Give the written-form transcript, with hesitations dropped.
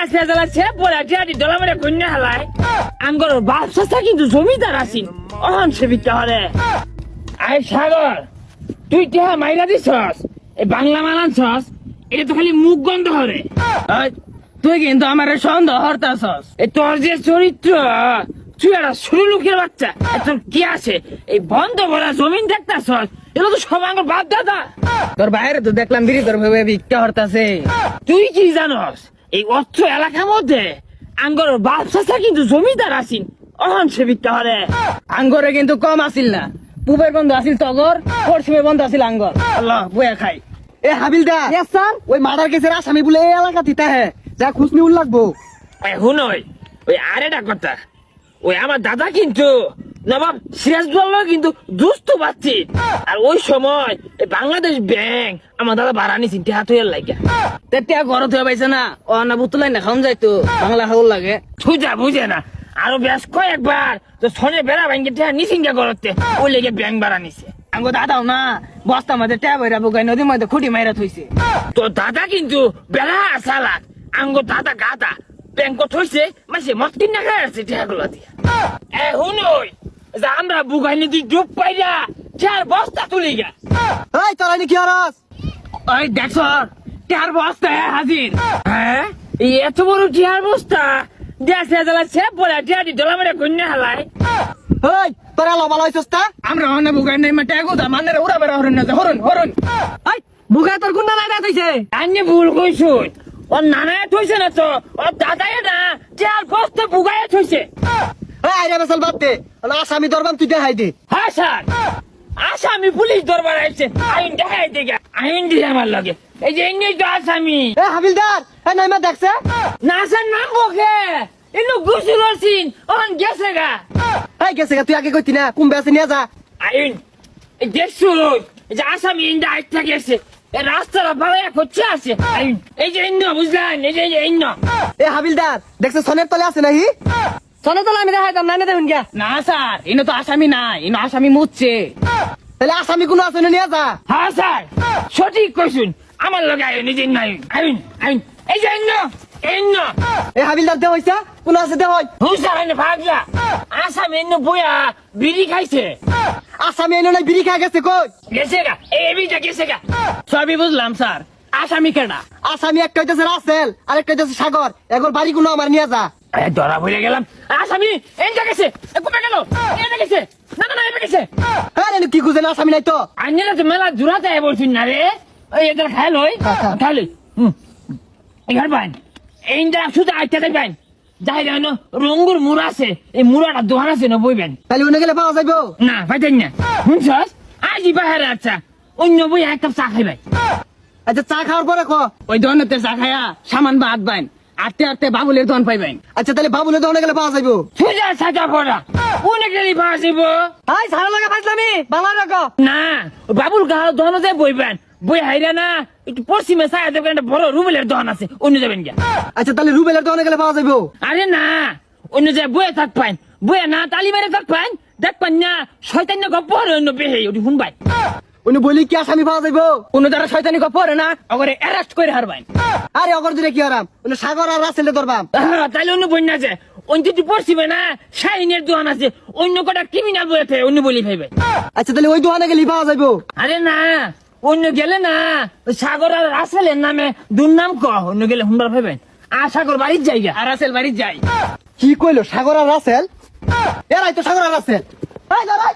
দেশে জ্বালাচ্ছে পরে টিয়াটি ডলা মেরে কন্যা হেলায় আঙ্গর বাপসা কিন্তু জমিদার আসিন অহন সে বিটা হরে আই সাগর তুই টিহা মাইরা দিছস এই বাংলা মানানছস এটা তো খালি মুখ গন্ধ হরে তুই কিন্তু আমার সন্দেহ হরতাছস এই তোর যে চরিত্র তুই একটা সরু লোকের বাচ্চা তোর কি আছে এই বন্ধ ভরা জমিন দেখতাছস এগুলো তো সব আঙ্গর বাপ দাদা তোর বাইরে তো দেখলাম বিড়ি তোর ভেবে ভিক্ষা হরতাছে। তুই কি জানস এই অর্থ এলাকার মধ্যে আঙ্গর বাপসা কিন্তু জমিদার আসিন অহন সে বিটা হরে আঙ্গরে কিন্তু কম আসিল না, পূবের বন্ধ আসিল তগর, পশ্চিমের বন্ধ আসিল আঙ্গর। আল্লাহ বয়া খাই। এ হাবিলদার, ইয়েস স্যার। ওই মার্ডার কেসের আসামি বলে এই এলাকা দিতে হ্যাঁ, যা খুঁজ নিউল লাগবো। হুনই ওই আরেকটা কথা, ওই আমার দাদা কিন্তু নবাব সিরাজদৌল্লা কিন্তু দুস্থ বাচ্চি, আর ওই সময় এই বাংলাদেশ ব্যাংক আমার দাদা ভাড়া নিয়েছেন টেহাত হইয়ার লাগিয়া। তেতিয়া ঘরত হয়ে পাইছে না, ও না বুতলাই না খাওন যাইতো, বাংলা হাউল লাগে। ছুজা বুঝে না, আরো বেশ কয়েকবার তো সনে বেড়া ব্যাংকে টেহা নিছেন কে করতে, ওই লেগে ব্যাংক ভাড়া নিছে। আঙ্গো দাদাও না বস্তা মাঝে ট্যাব হইরা বুকাই নদীর মধ্যে খুঁটি মাইরা থইছে। তো দাদা কিন্তু বেড়া সালাক আঙ্গো দাদা গাদা ব্যাংক থইছে মাসে মস্তিন না খায় আছে টেহাগুলো দিয়ে। হুনই যে আমরা বুগাইনি তুই ডুব পাইরা চার বস্তা তুলি গা। এই তোরা কি হরস? ওই দেখছ টিয়ার বস্তা হাজির। হ্যাঁ এই এত বড় টিয়ার বস্তা দেশে জ্বালাচ্ছে পরে টিয়াটি ডলা মেরে কন্যা হেলায়। এই তোরা লবাল হইছস তা? আমরা অন্য বুকাই নাই মাঠে এগো দা মানের উড়া বেড়া হরন না হরন হরন। এই বুকা তোর কোন না না থইছে? আন্নি ভুল কইছুন, ওর নানায় থইছে না তো, ওর দাদায় না টিয়ার বস্তা বুগায় থইছে। এই আইরা বেসাল বাদ দে, আসামি দরবান তুই দেখাই দে। হ্যাঁ স্যার, আসামি পুলিশ দরবার আইছে, আইন দেখাই দিকে আইন দিয়ে আমার লাগে। এই যে এমনি তো আসামি। এ হাবিলদার, এ নাইমা দেখছে? না স্যার নাম বকে ইনু গুসুল হরছিন ওখান গেছে গা। এই গেছে গা, তুই আগে কইতি না কুম্বে আছে নিয়ে যা। আইন এই দেখছো এই যে আসামি ইন্দা আইটা গেছে, এই রাস্তাটা ভালো হচ্ছে আছে। আইন এই যে ইন্ন বুঝলেন, এই যে ইন্ন। এ হাবিলদার, দেখছে সনের তলে আছে নাহি? চলো চলো আমি দেখাইতাম না দেখুন গিয়া। না স্যার ইনো তো আসামি নাই, ইনো আসামি মুচ্ছে। তাহলে আসামি কোনো আছে না নিয়ে যা। হ্যাঁ স্যার সঠিক কইছুন, আমার লগে আইন নিজে নাই। আইন আইন এই যে ইন্ন ইন্ন। এ হাবিলদার দে হইছে, কোন আছে দে হই। হুসার এনে ভাগলা আসামি ইন্ন বইয়া বিড়ি খাইছে। আসামি এনে নাই বিড়ি খায় গেছে কই? গেছে গা এই বিটা গেছে গা। সবই বুঝলাম স্যার, আসামি কেডা? আসামি একটা হইতেছে রাসেল আর একটা হইতেছে সাগর, এগোর বাড়ি কোনো আমার নিয়ে যা। ধরা পড়ে গেলাম। আসামি এইটা গেছে, কোথায় গেল? এইটা গেছে, না না না এটা গেছে। হ্যাঁ রে, কি খুঁজে না আসামি নাই তো? আন্যরা তো মেলা জুড়াতে বলছেন না রে, ওই এদের খাইল ওই খাইল এগার পাইন এইটা শুধু আইটাতে পাইন যাই জানো রঙ্গুর মুড়া আছে, এই মুড়াটা দোহান আছে না বইবেন। তাহলে উনি গেলে পাওয়া যাইবো? না পাইতেন না, শুনছস আজই বাহারে। আচ্ছা অন্য বই এক কাপ চা খাইবাই। আচ্ছা চা খাওয়ার পরে খ। ওই দোকানতে চা খায়া সামান বা হাত বাইন আটতে আটতে বাবুলের দোকান পাইবেন। আচ্ছা তাহলে বাবুলে দোকানে গেলে পাওয়া যাইবো? সোজা সাজা পড়া অনেক রেলি ভাসিব। হাই সারা লাগা ফাজলামি বাংলা রাখো না বাবুল গাহ দহন যায় বইবেন, বই হাইরা না একটু পশ্চিমে ছায়া দেবেন, একটা বড় রুবেলের দহন আছে অন্য যাবেন গিয়া। আচ্ছা তাহলে রুবেলের দোকানে গেলে পাওয়া যাইবো? আরে না অন্য যায় বইয়ে থাক পাইন, বইয়ে না তালি মেরে থাক পাইন, দেখ পান না শয়তান না গপ্প হরে অন্য বেহে ওটি শুনবাই। উনি বলি কি আসামি পাওয়া যাইবো? কোন দ্বারা শয়তানি পরে না ওরে অ্যারেস্ট করে হারবাইন। আরে অগর দিলে কি হারাম, উনি সাগর আর রাসেলে ধরবাম। তাইলে অন্য বই না আছে অন্য যদি পশ্চিমে না শাহিনের দোকান আছে, অন্য কটা ক্রিমিনাল বইতে অন্য বলি ভাইবে। আচ্ছা তাহলে ওই দোকানে গেলে পাওয়া যাইবো? আরে না অন্য গেলে না ওই সাগর আর রাসেলের নামে দুর্নাম ক, অন্য গেলে হুন্ডার ভাইবেন। আর সাগর বাড়ির জায়গা আর আসেল বাড়ির যাই। কি কইলো সাগর আর রাসেল? এরাই তো সাগর আর রাসেল। এই দাঁড়াই